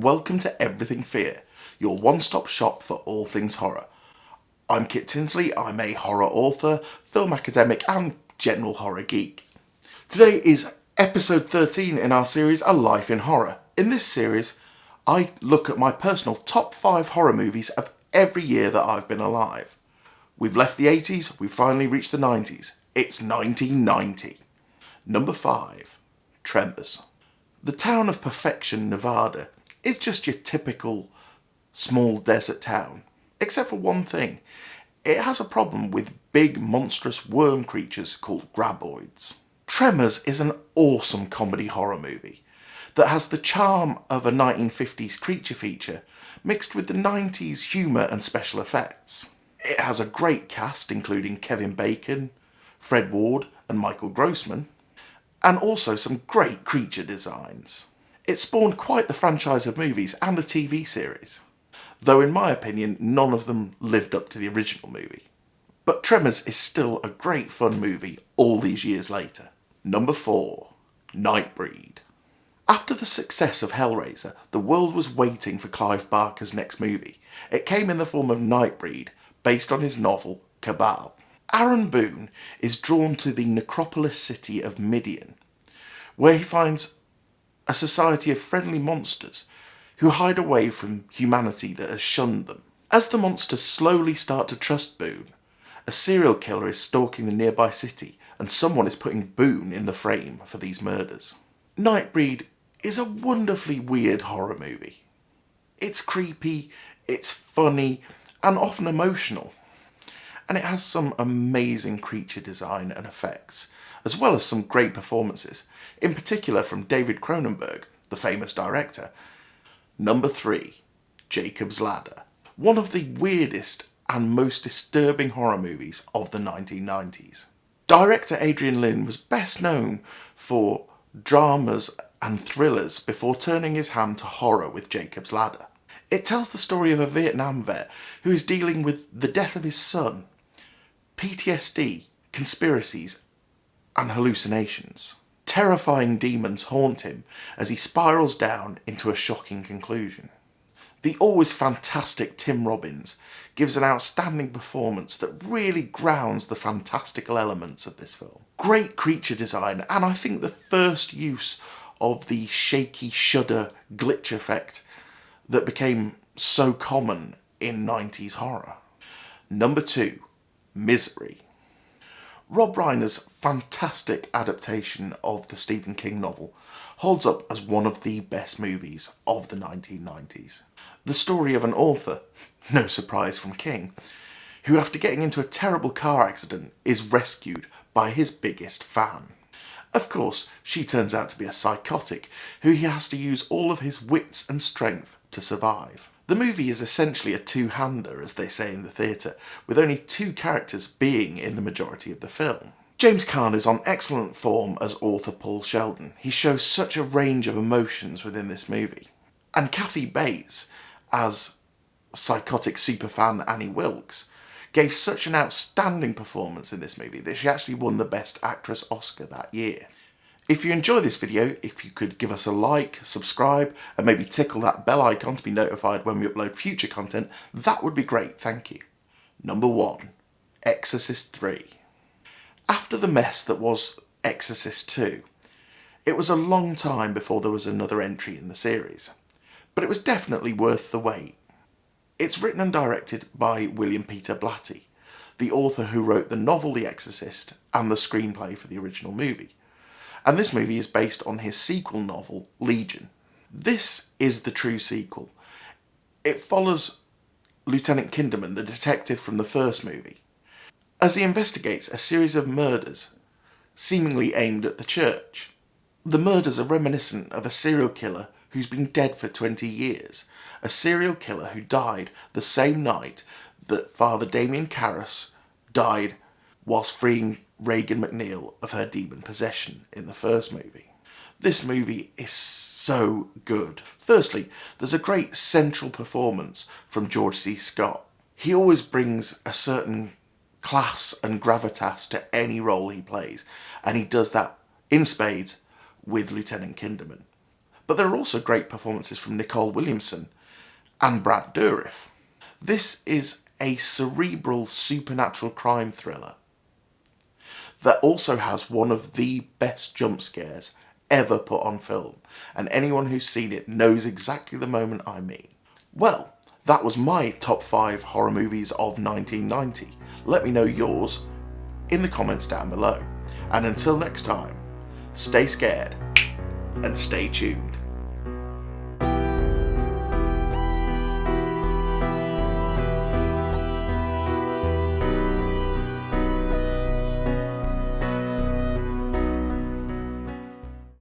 welcome to Everything Fear, your one-stop shop for all things horror. I'm Kit Tinsley, I'm a horror author, film academic and general horror geek. Today is episode 13 in our series A Life in Horror. In this series, I look at my personal top 5 horror movies of every year that I've been alive. We've left the 80s, we've finally reached the 90s. It's 1990. Number 5, Tremors. The town of Perfection, Nevada is just your typical small desert town, except for one thing. It has a problem with big monstrous worm creatures called graboids. Tremors is an awesome comedy horror movie that has the charm of a 1950s creature feature mixed with the 90s humour and special effects. It has a great cast including Kevin Bacon, Fred Ward and Michael Grossman, and also some great creature designs. It spawned quite the franchise of movies and a TV series, though in my opinion none of them lived up to the original movie. But Tremors is still a great fun movie all these years later. Number 4, Nightbreed. After the success of Hellraiser, the world was waiting for Clive Barker's next movie. It came in the form of Nightbreed, based on his novel Cabal. Aaron Boone is drawn to the necropolis city of Midian, where he finds a society of friendly monsters who hide away from humanity that has shunned them. As the monsters slowly start to trust Boone, a serial killer is stalking the nearby city and someone is putting Boone in the frame for these murders. Nightbreed is a wonderfully weird horror movie. It's creepy, it's funny and often emotional. And it has some amazing creature design and effects, as well as some great performances, in particular from David Cronenberg, the famous director. Number 3, Jacob's Ladder. One of the weirdest and most disturbing horror movies of the 1990s. Director Adrian Lyne was best known for dramas and thrillers before turning his hand to horror with Jacob's Ladder. It tells the story of a Vietnam vet who is dealing with the death of his son, PTSD, conspiracies, and hallucinations. Terrifying demons haunt him as he spirals down into a shocking conclusion. The always fantastic Tim Robbins gives an outstanding performance that really grounds the fantastical elements of this film. Great creature design, and I think the first use of the shaky shudder glitch effect that became so common in 90s horror. Number 2, Misery. Rob Reiner's fantastic adaptation of the Stephen King novel holds up as one of the best movies of the 1990s. The story of an author, no surprise from King, who after getting into a terrible car accident is rescued by his biggest fan. Of course, she turns out to be a psychotic who he has to use all of his wits and strength to survive. The movie is essentially a two-hander, as they say in the theatre, with only 2 characters being in the majority of the film. James Caan is on excellent form as author Paul Sheldon. He shows such a range of emotions within this movie. And Kathy Bates, as psychotic superfan Annie Wilkes, gave such an outstanding performance in this movie that she actually won the Best Actress Oscar that year. If you enjoy this video, if you could give us a like, subscribe, and maybe tickle that bell icon to be notified when we upload future content, that would be great, thank you. Number 1, Exorcist 3. After the mess that was Exorcist 2, it was a long time before there was another entry in the series, but it was definitely worth the wait. It's written and directed by William Peter Blatty, the author who wrote the novel The Exorcist and the screenplay for the original movie. And this movie is based on his sequel novel, Legion. This is the true sequel. It follows Lieutenant Kinderman, the detective from the first movie, as he investigates a series of murders seemingly aimed at the church. The murders are reminiscent of a serial killer who's been dead for 20 years, a serial killer who died the same night that Father Damien Karras died whilst freeing Regan McNeil of her demon possession in the first movie. This movie is so good. Firstly, there's a great central performance from George C. Scott. He always brings a certain class and gravitas to any role he plays, and he does that in spades with Lieutenant Kinderman. But there are also great performances from Nicole Williamson and Brad Dourif. This is a cerebral supernatural crime thriller that also has one of the best jump scares ever put on film, and anyone who's seen it knows exactly the moment I mean. Well, that was my top 5 horror movies of 1990. Let me know yours in the comments down below. And until next time, stay scared and stay tuned.